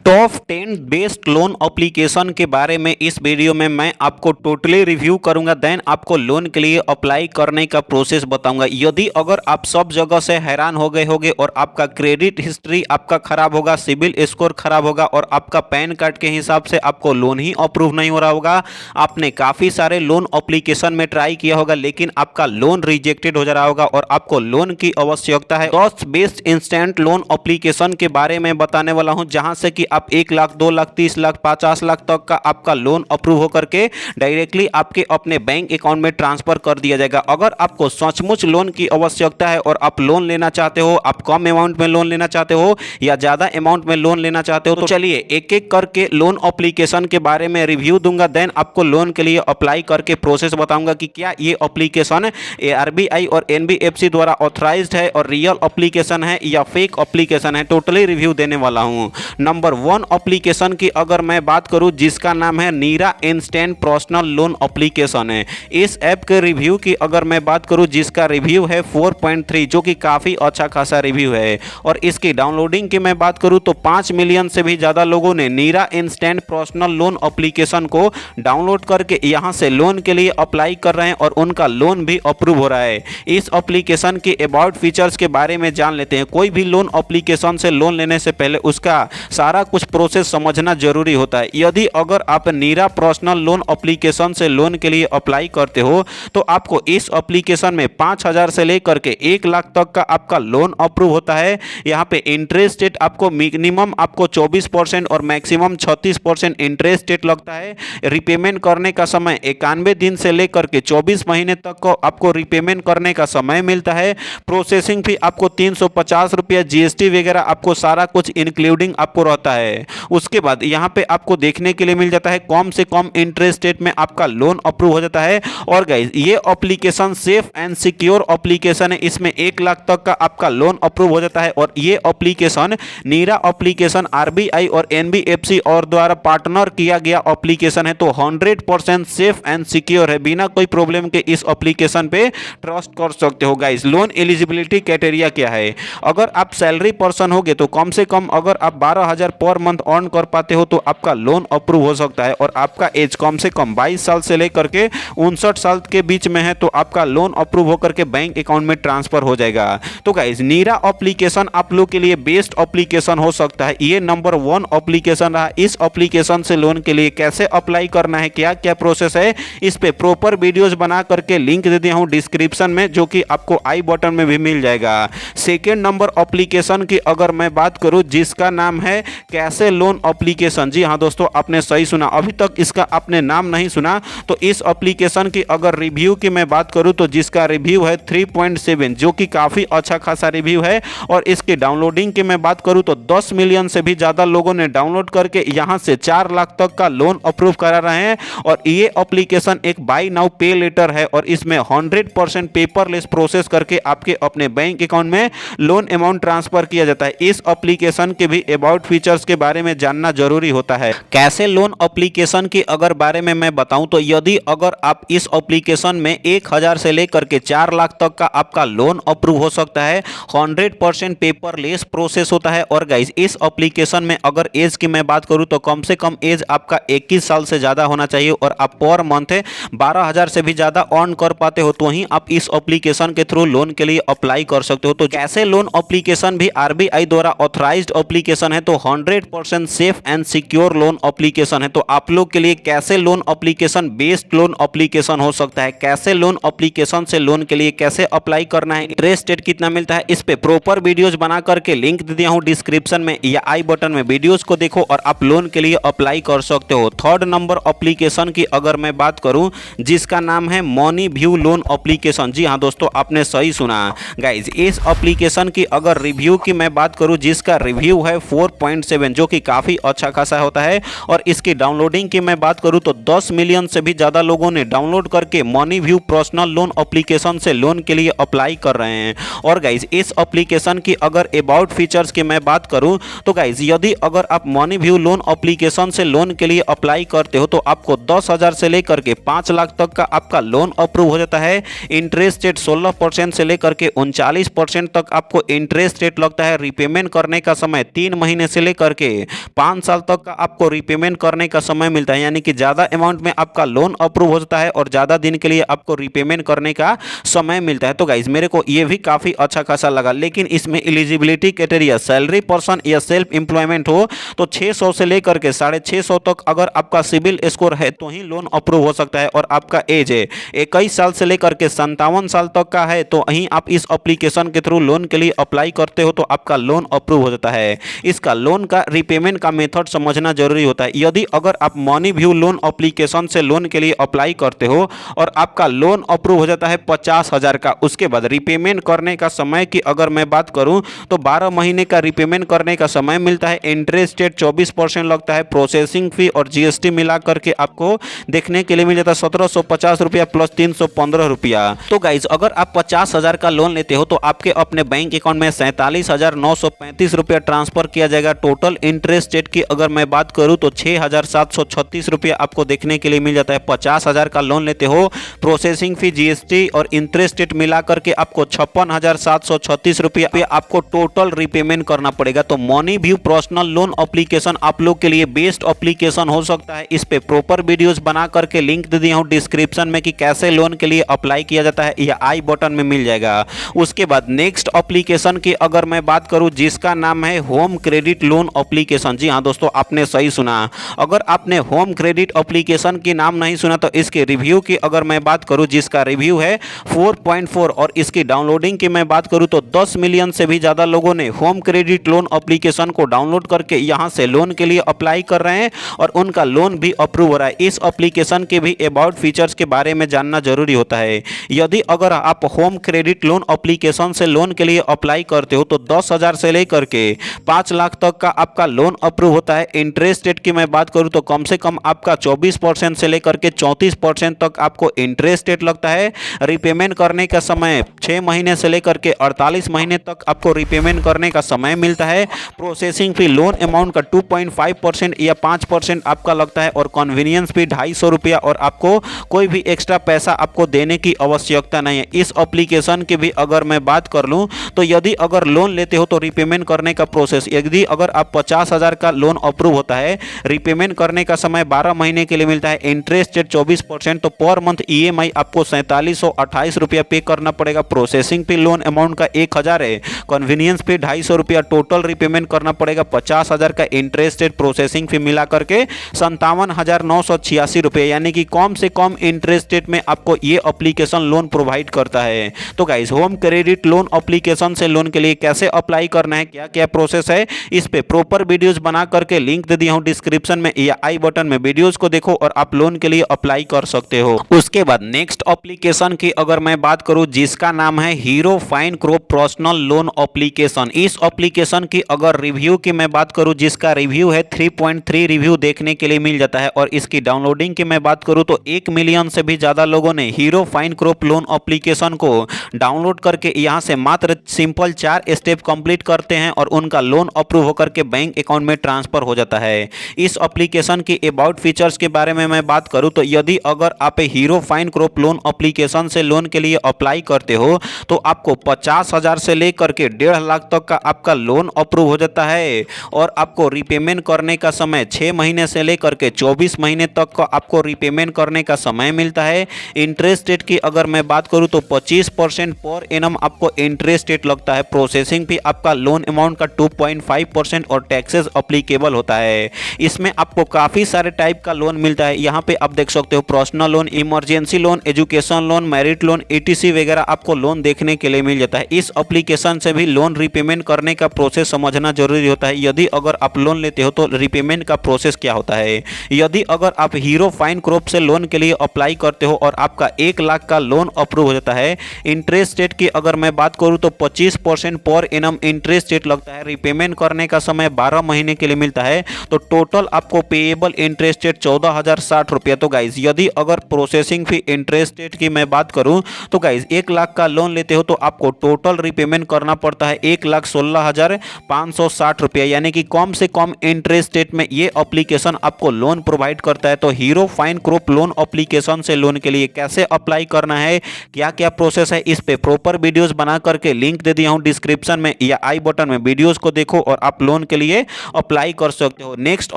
Top 10 best loan application के बारे में इस वीडियो में मैं आपको टोटली रिव्यू करूंगा। देन आपको लोन के लिए अप्लाई करने का प्रोसेस बताऊंगा। यदि अगर आप सब जगह से हैरान हो गए होंगे और आपका क्रेडिट हिस्ट्री आपका खराब होगा, सिविल स्कोर खराब होगा और आपका पैन कार्ड के हिसाब से आपको लोन ही अप्रूव नहीं हो रहा होगा, आपने काफ़ी सारे लोन एप्लीकेशन में ट्राई किया होगा लेकिन आपका लोन रिजेक्टेड हो जा रहा होगा और आपको लोन की आवश्यकता है। 10 बेस्ट इंस्टेंट लोन एप्लीकेशन के बारे में बताने वाला हूं जहां से कि आप 1 लाख, 2 लाख, 30 लाख, 50 लाख तक का आपका लोन अप्रूव होकर के डायरेक्टली आपके अपने बैंक अकाउंट में ट्रांसफर कर दिया जाएगा। अगर आपको सचमुच लोन की आवश्यकता है और आप लोन लेना चाहते हो, आप कम अमाउंट में लोन लेना चाहते हो या ज्यादा अमाउंट में लोन लेना चाहते हो, तो चलिए एक एक करके लोन एप्लीकेशन के बारे में रिव्यू दूंगा। देन आपको लोन के लिए अप्लाई करके प्रोसेस बताऊंगा कि क्या ये एप्लीकेशन आरबीआई और एनबीएफसी द्वारा ऑथराइज्ड है और रियल एप्लीकेशन है या फेक एप्लीकेशन है। टोटली रिव्यू देने वाला हूं। नंबर 1 एप्लीकेशन की अगर मैं बात करूं जिसका नाम है नीरा इंस्टेंट पर्सनल लोन एप्लीकेशन है। इस ऐप के रिव्यू की अगर मैं बात करूं जिसका रिव्यू है 4.3 जो कि काफ़ी अच्छा खासा रिव्यू है। और इसकी डाउनलोडिंग की मैं बात करूं तो 5 मिलियन से भी ज़्यादा लोगों ने नीरा इंस्टेंट पर्सनल लोन एप्लीकेशन को डाउनलोड करके यहाँ से लोन के लिए अप्लाई कर रहे हैं और उनका लोन भी अप्रूव हो रहा है। इस एप्लीकेशन के अबाउट फीचर्स के बारे में जान लेते हैं। कोई भी लोन एप्लीकेशन से लोन लेने से पहले उसका सारा कुछ प्रोसेस समझना जरूरी होता है। यदि अगर आप नीरा पर्सनल लोन एप्लीकेशन से लोन के लिए अप्लाई करते हो तो आपको इस एप्लीकेशन में 5,000 से लेकर के 1 लाख तक का आपका लोन अप्रूव होता है। यहाँ पे इंटरेस्ट रेट आपको मिनिमम आपको 24% और मैक्सिमम 36% इंटरेस्ट रेट लगता है। रिपेमेंट करने का समय 91 दिन से लेकर के 24 महीने तक को आपको रिपेमेंट करने का समय मिलता है। प्रोसेसिंग फी आपको 350 रुपया, जीएसटी वगैरह आपको सारा कुछ इंक्लूडिंग आपको रहता है। उसके बाद यहाँ पे आपको देखने के लिए मिल जाता है कम से कम इंटरेस्ट रेट में आपका लोन अप्रूव हो जाता है। और गाइस ये application safe and secure application है। इसमें 1 लाख तक का आपका लोन अप्रूव हो जाता है और ये एप्लीकेशन नीरा एप्लीकेशन आरबीआई और एनबीएफसी और द्वारा पार्टनर किया गया एप्लीकेशन है। तो 100% सेफ एंड सिक्योर है। बिना कोई प्रॉब्लम के इस एप्लीकेशन पे ट्रस्ट कर सकते हो। गाइस लोन एलिजिबिलिटी क्राइटेरिया क्या है? अगर आप सैलरी पर्सन होगे तो कम से कम अगर आप 12,000 पर मंथ अर्न कर पाते हो तो आपका लोन अप्रूव हो सकता है। और आपका एज कम से कम 22 साल से लेकर के 59 साल के बीच में है तो आपका लोन अप्रूव होकर के बैंक अकाउंट में ट्रांसफर हो जाएगा। तो गाइस नीरा एप्लीकेशन आप लोग के लिए बेस्ट एप्लीकेशन हो सकता है। ये नंबर 1 एप्लीकेशन रहा। इस एप्लीकेशन से लोन के लिए कैसे अप्लाई करना है, क्या क्या प्रोसेस है, इस पे प्रॉपर वीडियोस बना करके लिंक दे दिया हूं डिस्क्रिप्शन में जो कि आपको आई बटन में भी मिल जाएगा। सेकेंड नंबर एप्लीकेशन की अगर मैं बात करूं जिसका नाम है कैसे लोन एप्लीकेशन। जी हाँ दोस्तों, आपने सही सुना। अभी तक इसका आपने नाम नहीं सुना तो इस एप्लीकेशन की अगर रिव्यू की मैं बात करूं तो जिसका रिव्यू है 3.7 जो कि काफ़ी अच्छा खासा रिव्यू है। और इसकी डाउनलोडिंग की मैं बात करूं तो 10 मिलियन से भी ज़्यादा लोगों ने डाउनलोड करके यहाँ से 4 लाख तक का लोन अप्रूव करा रहे हैं। और ये एप्लीकेशन एक बाय नाउ पे लेटर है और इसमें 100% पेपरलेस प्रोसेस करके आपके अपने बैंक अकाउंट में लोन अमाउंट ट्रांसफर किया जाता है। इस एप्लीकेशन के भी अबाउट फीचर्स के बारे में जानना जरूरी होता है। कैसे लोन एप्लीकेशन की अगर बारे में मैं बताऊं तो यदि अगर आप इस एप्लीकेशन में 1,000 से लेकर के 4 लाख तक का आपका लोन अप्रूव हो सकता है। 100% पेपरलेस प्रोसेस होता है। और गाइस इस एप्लीकेशन में अगर एज की मैं बात करूं तो कम से कम एज आपका 21 साल से ज़्यादा होना चाहिए और आप पर मंथ 12,000 से भी ज़्यादा अर्न कर पाते हो तो ही आप इस एप्लीकेशन के थ्रू लोन के लिए अप्लाई कर सकते हो। तो कैसे लोन एप्लीकेशन भी आरबीआई द्वारा ऑथराइज्ड एप्लीकेशन है तो 100% safe and secure loan application है। तो आप लोग के लिए कैसे loan application best loan application हो सकता है। कैसे लोन एप्लीकेशन से लोन के लिए कैसे अप्लाई करना है, इंटरेस्ट रेट कितना मिलता है, इस पे प्रॉपर वीडियोस बना करके लिंक दे दिया हूं डिस्क्रिप्शन में या आई बटन में। वीडियोस को देखो और आप लोन के लिए अप्लाई कर सकते हो। थर्ड नंबर एप्लीकेशन की अगर मैं बात करूं जिसका नाम है मनी व्यू लोन एप्लीकेशन। जी हाँ दोस्तों, आपने सही सुना। गाइज इस एप्लीकेशन की अगर रिव्यू की मैं बात करूं जिसका रिव्यू है 4.7 जो कि काफ़ी अच्छा खासा होता है। और इसकी डाउनलोडिंग की मैं बात करूं तो 10 मिलियन से भी ज़्यादा लोगों ने डाउनलोड करके money view personal loan application से लोन के लिए अप्लाई कर रहे हैं। और गाइज इस एप्लीकेशन की अगर अबाउट फीचर्स की मैं बात करूं तो गाइज यदि अगर आप मनी व्यू लोन एप्लीकेशन से लोन के लिए अप्लाई करते हो तो आपको 10,000 से लेकर के 5 लाख तक का आपका लोन अप्रूव हो जाता है। इंटरेस्ट रेट 16% से लेकर के 39% तक आपको इंटरेस्ट रेट लगता है। रिपेमेंट करने का समय 3 महीने से लेकर करके 5 साल तक का आपको रिपेमेंट करने का समय मिलता है, यानी कि ज़्यादा अमाउंट में आपका लोन अप्रूव हो जाता है और ज़्यादा दिन के लिए आपको रिपेमेंट करने का समय मिलता है। तो गाइज मेरे को ये भी काफ़ी अच्छा खासा लगा, लेकिन इसमें एलिजिबिलिटी क्राइटेरिया सैलरी पर्सन या सेल्फ एम्प्लॉयमेंट हो तो 600 से लेकर के 650 तक अगर आपका सिविल स्कोर है तो ही लोन अप्रूव हो सकता है, और आपका एज है 21 साल से लेकर के 57 साल तक का है तो वहीं आप इस एप्लीकेशन के थ्रू लोन के लिए अप्लाई करते हो तो आपका लोन अप्रूव हो जाता है। इसका लोन का रिपेमेंट का मेथड समझना जरूरी होता है। यदि अगर आप मनी व्यू लोन एप्लीकेशन से लोन के लिए अप्लाई करते हो और आपका लोन अप्रूव हो जाता है 50,000 का, उसके बाद रिपेमेंट करने का समय की अगर मैं बात करूं तो 12 महीने का रिपेमेंट करने का समय मिलता है। इंटरेस्ट रेट 24% लगता है, प्रोसेसिंग फी और जीएसटी मिला करके आपको देखने के लिए मिल जाता है 1750 रुपया प्लस 315 रुपया। तो गाइज अगर आप 50,000 का लोन लेते हो तो आपके अपने बैंक अकाउंट में 47,935 रुपया ट्रांसफर किया जाएगा। टोटल इंटरेस्ट रेट की अगर मैं बात करूं तो 6,736 रुपया आपको देखने के लिए मिल जाता है। 50,000 का लोन लेते हो, प्रोसेसिंग फी, जीएसटी और इंटरेस्ट रेट मिला करके आपको 56,736 रुपया आपको टोटल रिपेमेंट करना पड़ेगा। तो money view personal loan application आप लोग के लिए बेस्ट एप्लीकेशन हो सकता है। इस पे प्रॉपर वीडियोस बना करके लिंक दे दिया हूं डिस्क्रिप्शन में कि कैसे लोन के लिए अप्लाई किया जाता है, या आई बटन में मिल जाएगा। उसके बाद नेक्स्ट एप्लीकेशन की अगर मैं बात करूं जिसका नाम है होम क्रेडिट लोन एप्लीकेशन। जी हां दोस्तों, आपने सही सुना। अगर आपने होम क्रेडिट एप्लीकेशन की नाम नहीं सुना तो इसके रिव्यू की अगर मैं बात करूं जिसका रिव्यू है 4.4 और इसकी डाउनलोडिंग की मैं बात करूं तो 10 मिलियन से भी ज़्यादा लोगों ने होम क्रेडिट लोन एप्लीकेशन को डाउनलोड करके यहां से लोन के लिए अप्लाई कर रहे हैं और उनका लोन भी अप्रूव हो रहा है। इस एप्लीकेशन के भी अबाउट फीचर्स के बारे में जानना जरूरी होता है। यदि अगर आप होम क्रेडिट लोन एप्लीकेशन से लोन के लिए अप्लाई करते हो तो 10,000 से लेकर के 5 लाख तक का आपका लोन अप्रूव होता है। इंटरेस्ट रेट की मैं बात करूं तो कम से कम आपका 24% से लेकर के 34% तक आपको इंटरेस्ट रेट लगता है। रिपेमेंट करने का समय 6 महीने से लेकर के 48 महीने तक आपको रिपेमेंट करने का समय मिलता है। प्रोसेसिंग फी लोन अमाउंट का 2.5% या 5% आपका लगता है और कन्वीनियंस फी 250 रुपया, और आपको कोई भी एक्स्ट्रा पैसा आपको देने की आवश्यकता नहीं है। इस एप्लीकेशन की भी अगर मैं बात कर लूं तो यदि अगर लोन लेते हो तो रिपेमेंट करने का प्रोसेस, यदि अगर आप 50,000 का लोन अप्रूव होता है, रिपेमेंट करने का समय 12 महीने के लिए मिलता है, इंटरेस्ट रेट 24%, तो पर मंथ ईएमआई आपको 4728 रुपया पे करना पड़ेगा। प्रोसेसिंग फी लोन अमाउंट का 1,000 है, कन्वीनियंस फी 250 रुपया, टोटल रिपेमेंट करना पड़ेगा 50,000 का। इंटरेस्ट रेट प्रोसेसिंग फी मिला करके 57,986 रुपये, यानी कि कम से कम इंटरेस्ट रेट में आपको ये एप्लीकेशन लोन प्रोवाइड करता है। तो guys home credit loan application से लोन के लिए कैसे अप्लाई करना है, क्या क्या प्रोसेस है, इस पे प्रॉपर वीडियोस बना करके लिंक दे दिया हूं डिस्क्रिप्शन में या आई बटन में। वीडियोस को देखो और आप लोन के लिए अप्लाई कर सकते हो। उसके बाद नेक्स्ट एप्लीकेशन की अगर मैं बात करूं जिसका नाम है hero fine crop personal loan application. इस एप्लीकेशन की अगर रिव्यू की मैं बात करूं जिसका रिव्यू है 3.3 रिव्यू देखने के लिए मिल जाता है, और इसकी डाउनलोडिंग की मैं बात करूं तो 1 मिलियन से भी ज्यादा लोगों ने hero fine crop loan application को डाउनलोड करके यहां से मात्र सिंपल 4 स्टेप कंप्लीट करते हैं और उनका लोन अप्रूव होकर के बैंक अकाउंट में ट्रांसफर हो जाता है। इस एप्लीकेशन की अबाउट फीचर्स के बारे में मैं बात करूं तो यदि अगर आप hero fine crop loan application से लोन के लिए अप्लाई करते हो तो आपको 50,000 से लेकर के 1.5 लाख तक का आपका लोन अप्रूव हो जाता है, और आपको रिपेमेंट करने का समय 6 महीने से लेकर के 24 महीने तक का आपको रिपेमेंट करने का समय मिलता है। इंटरेस्ट रेट की अगर मैं बात करूं तो 25% पर एनम आपको इंटरेस्ट रेट लगता है। प्रोसेसिंग फी आपका लोन अमाउंट का 2.5% और टैक्सेस अप्लीकेबल होता है। इसमें आपको काफ़ी सारे टाइप का लोन मिलता है। यहाँ पे आप देख सकते हो personal loan, emergency loan, education loan, merit loan, ETC वगैरह आपको लोन देखने के लिए मिल जाता है। इस एप्लीकेशन से भी लोन रिपेमेंट करने का प्रोसेस समझना जरूरी होता है। यदि अगर आप लोन लेते हो तो रिपेमेंट का प्रोसेस क्या होता है। यदि अगर आप हीरो फाइन क्रॉप से लोन के लिए अप्लाई करते हो और आपका 1 लाख का लोन अप्रूव हो जाता है, इंटरेस्ट रेट की अगर मैं बात करूं तो 25% पर एनम इंटरेस्ट रेट लगता है। रिपेमेंट करने का समय 12 महीने के लिए मिलता है, तो टोटल आपको पेएबल इंटरेस्ट रेट 14,060 रुपया। तो गाइज यदि अगर प्रोसेसिंग फी इंटरेस्ट रेट की मैं बात करूं तो गाइज 1 लाख का लोन लेते हो तो आपको टोटल रिपेमेंट करना पड़ता है 1,16,560 रुपया, यानी कि कम से कम इंटरेस्ट रेट में ये एप्लीकेशन आपको लोन प्रोवाइड करता है। तो hero fine crop loan application से लोन के लिए कैसे अप्लाई करना है, क्या क्या प्रोसेस है, इस पे प्रॉपर वीडियोस बना करके लिंक दे दिया हूं डिस्क्रिप्शन में या आई बटन में। वीडियोस को देखो और आप लोन के लिए लिए अप्लाई कर सकते हो। नेक्स्ट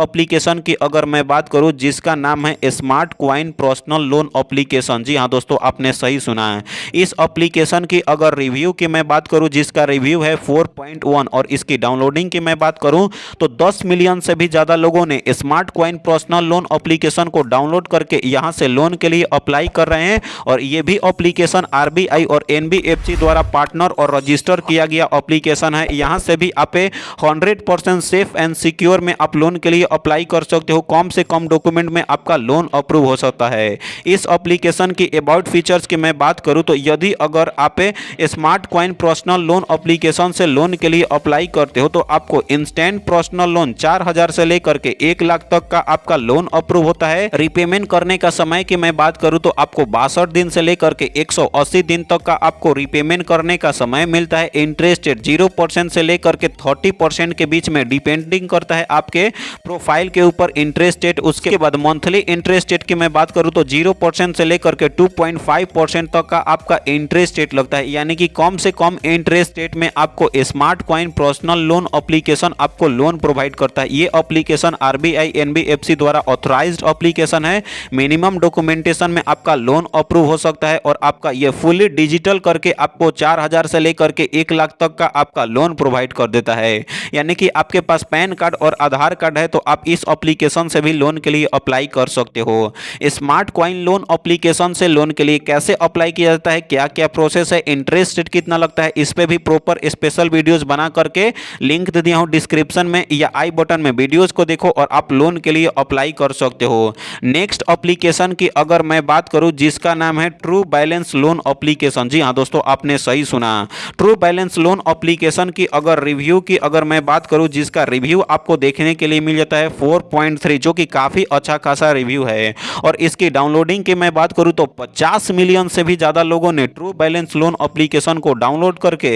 एप्लीकेशन की अगर मैं बात करूं जिसका नाम है smart coin personal loan application. जी हाँ दोस्तों, आपने सही सुना है। इस एप्लीकेशन की अगर रिव्यू की मैं बात करूं जिसका रिव्यू है 4.1 और इसकी डाउनलोडिंग की मैं बात करूं तो 10 मिलियन से भी ज़्यादा लोगों ने smart coin personal loan application को डाउनलोड करके यहां से लोन के लिए अप्लाई कर रहे हैं। और ये भी एप्लीकेशन आरबीआई और एनबीएफसी द्वारा पार्टनर और रजिस्टर किया गया एप्लीकेशन है। यहां से भी आप 100% सेफ एंड सिक्योर में आप लोन के लिए अप्लाई कर सकते हो। कम से कम डॉक्यूमेंट में आपका लोन अप्रूव हो सकता है। इस एप्लीकेशन की अबाउट फीचर्स की मैं बात करूं तो यदि अगर आप smart coin personal loan application से लोन के लिए अप्लाई करते हो तो आपको इंस्टेंट पर्सनल लोन 4000 से लेकर के 1 लाख तक का आपका लोन अप्रूव होता है। रिपेमेंट करने का समय की मैं बात करूं तो आपको 62 दिन से लेकर के 180 दिन तक का आपको रिपेमेंट करने का समय मिलता है। इंटरेस्ट रेट 0% से लेकर के 30% के बीच में डिपेंडिंग करता है आपके प्रोफाइल के ऊपर इंटरेस्ट रेट। उसके बाद मंथली इंटरेस्ट रेट की मैं बात करूं तो 0% से लेकर के 2.5% तक का आपका इंटरेस्ट रेट लगता है। यानी कि कम से कम इंटरेस्ट रेट में आपको smart coin personal loan application आपको लोन प्रोवाइड करता है। ये एप्लीकेशन आरबीआई एनबीएफसी द्वारा ऑथराइज्ड एप्लीकेशन है। मिनिमम डॉक्यूमेंटेशन में आपका लोन अप्रूव हो सकता है और आपका ये फुली डिजिटल करके आपको 4000 से लेकर के 1 लाख तक का आपका लोन प्रोवाइड कर देता है। यानी कि आपके पास पैन कार्ड और आधार कार्ड है तो आप इस एप्लीकेशन से भी लोन के लिए अप्लाई कर सकते हो। स्मार्ट कॉइन लोन एप्लीकेशन से लोन के लिए कैसे अप्लाई किया जाता है, क्या क्या प्रोसेस है, इंटरेस्ट रेट कितना लगता है, इस पे भी प्रॉपर स्पेशल वीडियोस बना करके लिंक दे दिया हूं डिस्क्रिप्शन में या आई बटन में। वीडियोस को देखो और आप लोन के लिए अप्लाई कर सकते हो। नेक्स्ट एप्लीकेशन की अगर मैं बात करूं जिसका नाम है ट्रू बैलेंस लोन एप्लीकेशन। जी हां दोस्तों, आपने सही सुना। ट्रू बैलेंस लोन एप्लीकेशन की अगर रिव्यू की अगर मैं बात करूं जिसका रिव्यू आपको देखने के लिए मिल जाता है 4.3 जो कि काफी अच्छा खासा रिव्यू है। और इसकी डाउनलोडिंग की मैं बात करूं तो 50 मिलियन से भी ज्यादा लोगों ने ट्रू बैलेंस लोन एप्लीकेशन को डाउनलोड करके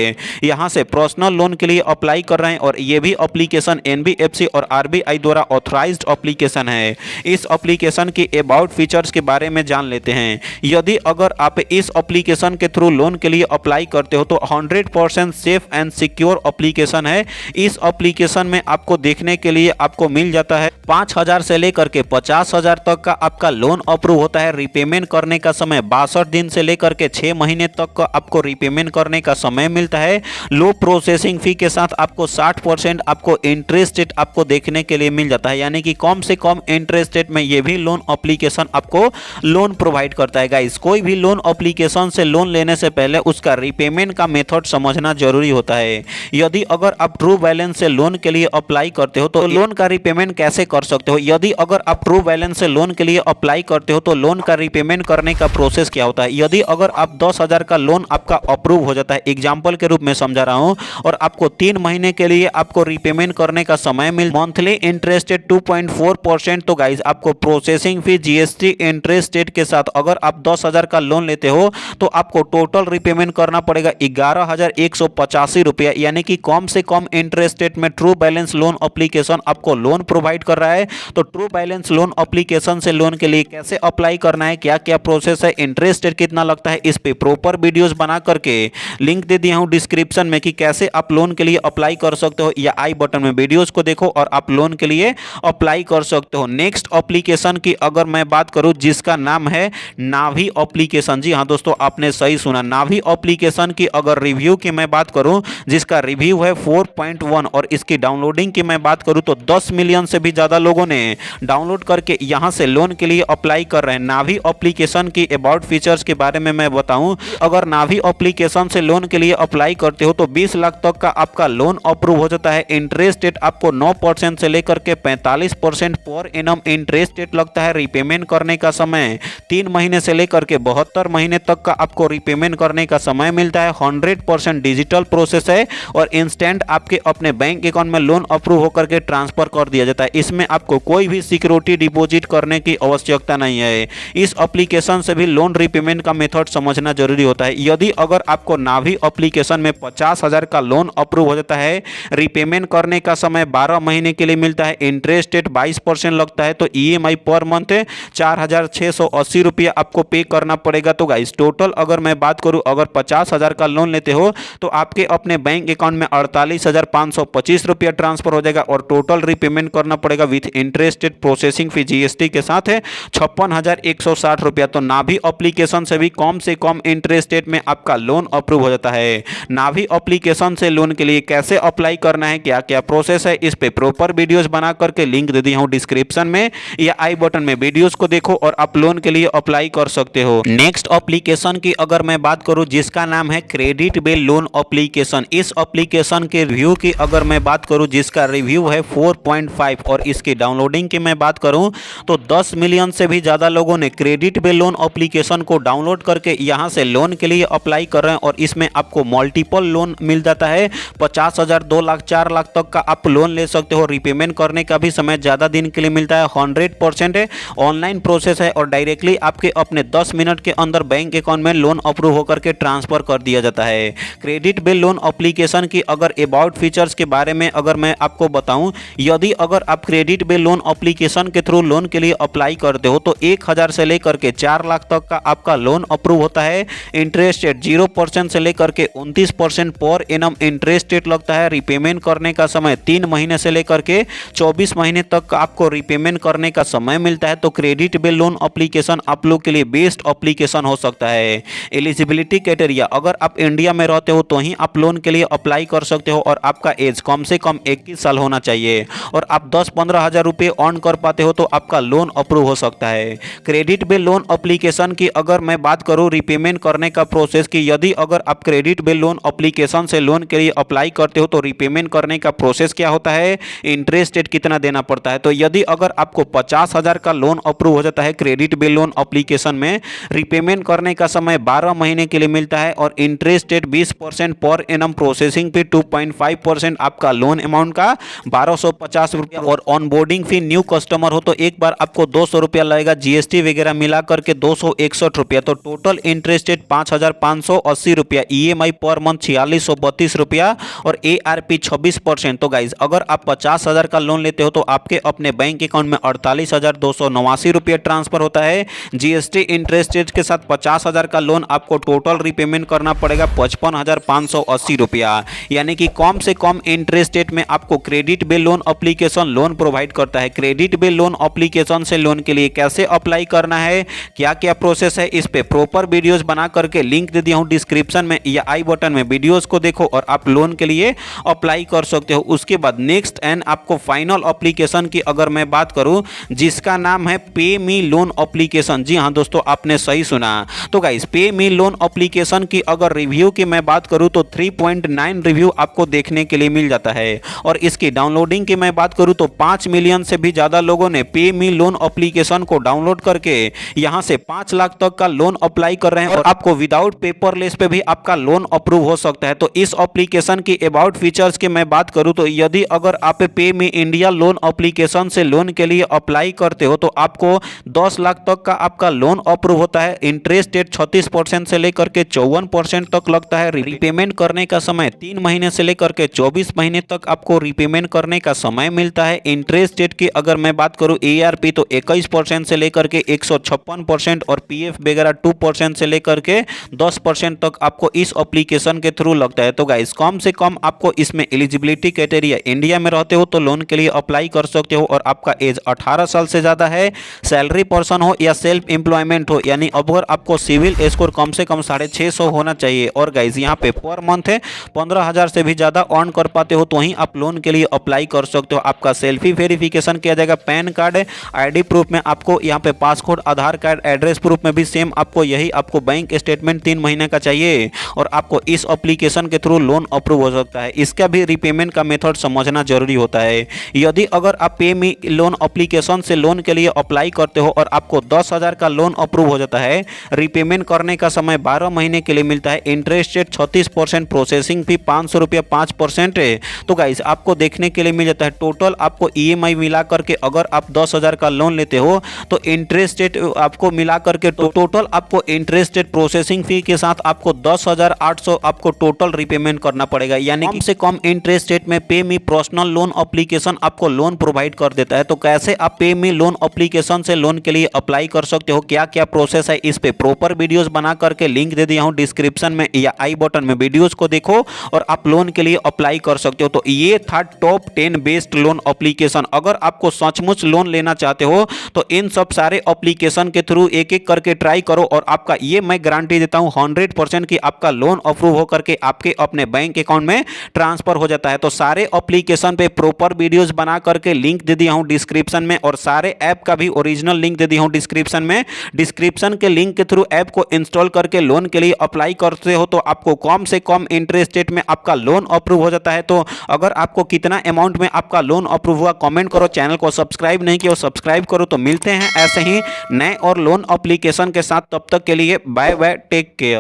यहां से पर्सनल लोन के लिए अप्लाई कर रहे हैं। और ये भी एप्लीकेशन एनबीएफसी और आरबीआई द्वारा ऑथराइज्ड एप्लीकेशन है। इस एप्लीकेशन की अबाउट फीचर्स के बारे में जान लेते हैं। यदि अगर आप इस एप्लीकेशन के थ्रू लोन के लिए अप्लाई करते हो तो 100% सेफ एंड सिक्योर एप्लीकेशन है। इस एप्लीकेशन में आपको देखने के लिए आपको मिल जाता है 5000 से लेकर के 50,000 तक का आपका लोन अप्रूव होता है। रिपेमेंट करने का समय 62 दिन से लेकर के 6 महीने तक का आपको रिपेमेंट करने का समय मिलता है। लो प्रोसेसिंग फी के साथ आपको 60% आपको इंटरेस्ट रेट आपको देखने के लिए मिल जाता है। यानी कि कम से कम इंटरेस्ट रेट में ये भी लोन एप्लीकेशन आपको लोन प्रोवाइड करता है। गाइस, कोई भी लोन एप्लीकेशन से लोन लेने से पहले उसका रिपेमेंट का मेथड समझना जरूरी होता है। यदि अगर आप ट्रू बैलेंस से लोन के लिए अप्लाई करते हो तो लोन का रिपेमेंट कैसे कर सकते हो। यदि अगर आप ट्रू बैलेंस से लोन के लिए अप्लाई करते हो तो लोन का रिपेमेंट करने का प्रोसेस क्या होता है। यदि अगर आप 10,000 का लोन आपका अप्रूव हो जाता है, एग्जाम्पल के रूप में समझा रहा हूं, और आपको 3 महीने के लिए आपको रिपेमेंट करने का समय मिल मंथली इंटरेस्ट रेट 2.4%। तो गाइज आपको processing fee GST interest rate के साथ अगर आप 10,000 का लोन लेते हो तो आपको टोटल रिपेमेंट करना पड़ेगा 11,185 रुपया। यानी कि कम से कम इंटरेस्ट रेट में ट्रू बैलेंस लोन एप्लीकेशन आपको लोन प्रोवाइड कर रहा है। तो ट्रू बैलेंस लोन एप्लीकेशन से लोन के लिए कैसे अप्लाई करना है, क्या क्या प्रोसेस है, इंटरेस्ट रेट कितना लगता है, इस पे प्रॉपर वीडियोस बना करके लिंक दे दिया हूं डिस्क्रिप्शन में कि कैसे आप लोन के लिए अप्लाई कर सकते हो, या आई बटन में वीडियोस को देखो और आप लोन के लिए अप्लाई कर सकते हो। नेक्स्ट एप्लीकेशन की अगर मैं बात करूं जिसका नाम है नावी एप्लीकेशन। जी हां दोस्तों, आपने सही सुना। नावी एप्लीकेशन की अगर रिव्यू की मैं बात करूं जिसका रिव्यू है 4.1 और इसकी डाउनलोडिंग की मैं बात करूं तो 10 मिलियन से भी ज्यादा लोगों ने डाउनलोड करके यहां से लोन के लिए अप्लाई कर रहे हैं। नावी एप्लीकेशन की अबाउट फीचर्स के बारे में मैं बताऊं, अगर नावी एप्लीकेशन से लोन के लिए अप्लाई करते हो तो 20 लाख तक का आपका लोन अप्रूव हो जाता है। इंटरेस्ट रेट आपको 9% से लेकर के 45% पर एनम इंटरेस्ट रेट लगता है। रिपेमेंट करने का समय 3 महीने से लेकर के 72 महीने तक का आपको रिपेमेंट करने का समय मिलता है। 100% डिजिटल प्रोसेस है और इंस्टेंट आपके अपने बैंक अकाउंट में लोन अप्रूव होकर के ट्रांसफर कर दिया जाता है। इसमें आपको कोई भी सिक्योरिटी डिपॉजिट करने की आवश्यकता नहीं है। इस एप्लीकेशन से भी लोन रिपेमेंट का मेथड समझना जरूरी होता है। यदि अगर आपको नावी एप्लीकेशन में 50,000 का लोन अप्रूव हो जाता है, रिपेमेंट करने का समय 12 महीने के लिए मिलता है, इंटरेस्ट रेट 22% लगता है, तो ईएमआई पर मंथ 4,680 रुपया आपको पे करना पड़ेगा। तो गाइस टोटल अगर मैं बात करूं, अगर 50,000 का लोन लेते हो तो आपके अपने बैंक अकाउंट में 48,525 रुपया ट्रांसफर हो जाएगा और टोटल रीपेमेंट करना पड़ेगा with interest rate processing fee GST के साथ है 56,160 रुपया। तो नाभी एप्लीकेशन से भी कम इंटरेस्ट रेट में आपका लोन अप्रूव हो जाता है। नाभी एप्लीकेशन से लोन के लिए कैसे अप्लाई करना है, क्या क्या प्रोसेस है, इस पे प्रॉपर वीडियोस बना करके लिंक दे दिया हूं डिस्क्रिप्शन में या आई बटन में। वीडियोस को देखो और आप लोन के लिए अप्लाई कर सकते हो। नेक्स्ट एप्लीकेशन की अगर मैं बात करूं जिसका नाम है क्रेडिट बिल लोन एप्लीकेशन, इस एप्लीकेशन के रिव्यू की अगर मैं बात करूं जिसका रिव्यू है 4.5 और इसकी डाउनलोडिंग की मैं बात करूं तो 10 मिलियन से भी ज्यादा लोगों ने क्रेडिट बिल लोन एप्लीकेशन को डाउनलोड करके यहां से लोन के लिए अप्लाई कर रहे हैं और इसमें आपको मल्टीपल लोन मिल जाता है। 50,000, 2 लाख, 4 लाख तक का आप लोन ले सकते हो। रिपेमेंट करने का भी समय ज्यादा दिन के लिए मिलता है। 100% ऑनलाइन प्रोसेस है और डायरेक्टली आपके अपने 10 मिनट के अंदर बैंक अकाउंट में लोन अप्रूव होकर के ट्रांसफर कर दिया जाता है। क्रेडिट बिल लोन एप्लीकेशन की अगर अबाउट फीचर्स के बारे में अगर मैं आपको बताऊं, यदि अगर आप क्रेडिट बिल लोन एप्लीकेशन के थ्रू लोन के लिए अप्लाई करते हो तो 1,000 से लेकर के 4 लाख तक का आपका लोन अप्रूव होता है। इंटरेस्ट रेट 0% से लेकर के 29% पर एनम इंटरेस्ट रेट लगता है। रिपेमेंट करने का समय 3 महीने से लेकर के 24 महीने तक आपको रिपेमेंट करने का समय मिलता है। तो क्रेडिट बिल लोन एप्लीकेशन आप लोग के लिए बेस्ट एप्लीकेशन हो सकता है। एलिजिबिलिटी क्राइटेरिया, अगर आप इंडिया में रहते हो तो ही आप लोन के लिए अप्लाई कर सकते हो और आपका एज कम से कम 21 साल होना चाहिए और आप 10-15 हजार रुपये अर्न कर पाते हो तो आपका लोन अप्रूव हो सकता है। क्रेडिट बिल लोन एप्लीकेशन की अगर मैं बात करूं रिपेमेंट करने का प्रोसेस की, यदि अगर आप क्रेडिट बिल लोन एप्लीकेशन से लोन के लिए अप्लाई करते हो तो रिपेमेंट करने का प्रोसेस क्या होता है, इंटरेस्ट रेट कितना देना पड़ता है। तो यदि अगर आपको 50,000 का लोन अप्रूव हो जाता है क्रेडिट बिल लोन एप्लीकेशन में, रिपेमेंट करने का समय 12 महीने के लिए मिलता है और interest rate 20% per annum, processing fee 2.5% आपका लोन अमाउंट का 1250 रुपया और ऑनबोर्डिंग फी न्यू कस्टमर हो तो एक बार आपको 200 रुपया लगेगा, जीएसटी वगैरह मिला करके 261 रुपया। तो टोटल इंटरेस्ट रेट 5,580 रुपया, ईएमआई पर मंथ 4632 रुपया और एआरपी 26%। तो गाइज अगर आप 50,000 का लोन लेते हो तो आपके अपने बैंक अकाउंट में 48,289 रुपया ट्रांसफर होता है। जीएसटी इंटरेस्ट रेट के साथ 50,000 का लोन आपको टोटल रिपेमेंट करना पड़ेगा 55,580 रुपया, यानी कि कम से कम इंटरेस्ट रेट में आपको credit bill loan application loan provide करता है। क्रेडिट बिल लोन एप्लीकेशन से लोन के लिए कैसे अप्लाई करना है, क्या क्या प्रोसेस है, इस पे प्रॉपर वीडियोस बना करके लिंक दे दिया हूं डिस्क्रिप्शन में या आई बटन में। वीडियोस को देखो और आप लोन के लिए अप्लाई कर सकते हो। उसके बाद नेक्स्ट एंड आपको फाइनल एप्लीकेशन की अगर मैं बात करूं जिसका नाम है पे मी लोन एप्लीकेशन। जी हां दोस्तों, आपने सही सुना। तो गाइस पे मी लोन एप्लीकेशन की अगर रिव्यू की मैं बात करूं तो 3.9 रिव्यू आपको देखने के लिए मिल जाता है और इसकी डाउनलोडिंग की मैं बात करूं तो 5 मिलियन से भी ज्यादा लोगों ने पे मी लोन एप्लीकेशन को डाउनलोड करके यहां से 5 लाख तक का लोन अप्लाई कर रहे हैं और आपको विदाउट पेपरलेस पे भी आपका लोन अप्रूव हो सकता है। तो इस एप्लीकेशन की अबाउट फीचर्स की मैं बात करूं तो यदि अगर आप पे मी इंडिया लोन एप्लीकेशन से लोन के लिए अप्लाई करते हो तो आपको 10 लाख तक का आपका लोन अप्रूव होता है। इंटरेस्ट रेट 36% से लेकर के 54% तक लगता है। रिपेमेंट करने का समय 3 महीने से लेकर के 24 महीने तक आपको रिपेमेंट करने का समय मिलता है। इंटरेस्ट रेट की अगर मैं बात करूं एआरपी तो 21% से लेकर के 156% और पीएफ वगैरह 2% से लेकर के 10% तक आपको इस एप्लीकेशन के थ्रू लगता है। तो गाइस कम से कम आपको इसमें एलिजिबिलिटी क्राइटेरिया, इंडिया में रहते हो तो लोन के लिए अप्लाई कर सकते हो और आपका एज 18 साल से ज्यादा है, सैलरी पर्सन हो या सेल्फ एम्प्लॉयमेंट हो, यानी अगर आपको सिविल स्कोर कम से कम 650 होना चाहिए और गाइस यहाँ पे पर मंथ है 15,000 से भी ज्यादा अर्न कर पाते हो तो ही आप लोन के लिए अप्लाई कर सकते हो। आपका सेल्फी वेरिफिकेशन किया जाएगा, पैन कार्ड, आईडी प्रूफ में आपको यहाँ पे पासपोर्ट, आधार कार्ड, एड्रेस प्रूफ में भी सेम आपको यही आपको बैंक स्टेटमेंट 3 महीने का चाहिए और आपको इस एप्लीकेशन के थ्रू लोन अप्रूव हो सकता है। इसका भी रिपेमेंट का मेथड समझना जरूरी होता है। यदि अगर आप पे मी लोन एप्लीकेशन से लोन के लिए अप्लाई करते हो और आपको 10,000 का लोन अप्रूव हो जाता है, रिपेमेंट करने का समय 12 महीने के लिए मिलता है, इंटरेस्ट रेट 36%, प्रोसेसिंग फी 500 रुपया 5% है। तो गाइस आपको देखने के लिए मिल जाता है टोटल आपको ईएमआई मिला करके अगर आप 10,000 का लोन लेते हो तो इंटरेस्ट रेट आपको मिला करके टोटल आपको इंटरेस्ट रेट प्रोसेसिंग फी के साथ आपको 10,800 आपको टोटल रिपेमेंट करना पड़ेगा, यानी कम से कम इंटरेस्ट रेट में पे मी पर्सनल लोन एप्लीकेशन आपको लोन प्रोवाइड कर देता है। तो कैसे आप पे मी लोन एप्लीकेशन से लोन के लिए अप्लाई कर सकते हो, क्या क्या प्रोसेस है, इस पे प्रॉपर वीडियोस बना करके लिंक दे दिया हूं डिस्क्रिप्शन में या आई बटन में। वीडियोस को देखो और आप लोन के लिए अप्लाई कर सकते हो। तो तो ये था टॉप 10 बेस्ट लोन एप्लीकेशन। अगर आपको सचमुच लोन लेना चाहते हो तो इन सब सारे एप्लीकेशन के थ्रू एक एक करके ट्राई करो और आपका ये मैं गारंटी देता हूं 100% कि आपका लोन अप्रूव होकर के आपके अपने बैंक अकाउंट में ट्रांसफर हो जाता है। तो सारे एप्लीकेशन पे प्रॉपर वीडियोस बना करके लिंक दे दिया हूं डिस्क्रिप्शन में और सारे ऐप का भी ओरिजिनल लिंक दे दिया हूं डिस्क्रिप्शन में। डिस्क्रिप्शन के लिंक के थ्रू ऐप को इंस्टॉल करके लोन के लिए अप्लाई करते हो तो आपको कम से कम इंटरेस्ट रेट में आपका लोन अप्रूव हो जाता है। तो अगर आपको कितना अमाउंट में आपका लोन अप्रूव हुआ कमेंट करो। चैनल को सब्सक्राइब नहीं किया सब्सक्राइब करो। तो मिलते हैं ऐसे ही नए और लोन एप्लीकेशन के साथ, तब तक के लिए बाय बाय, टेक केयर।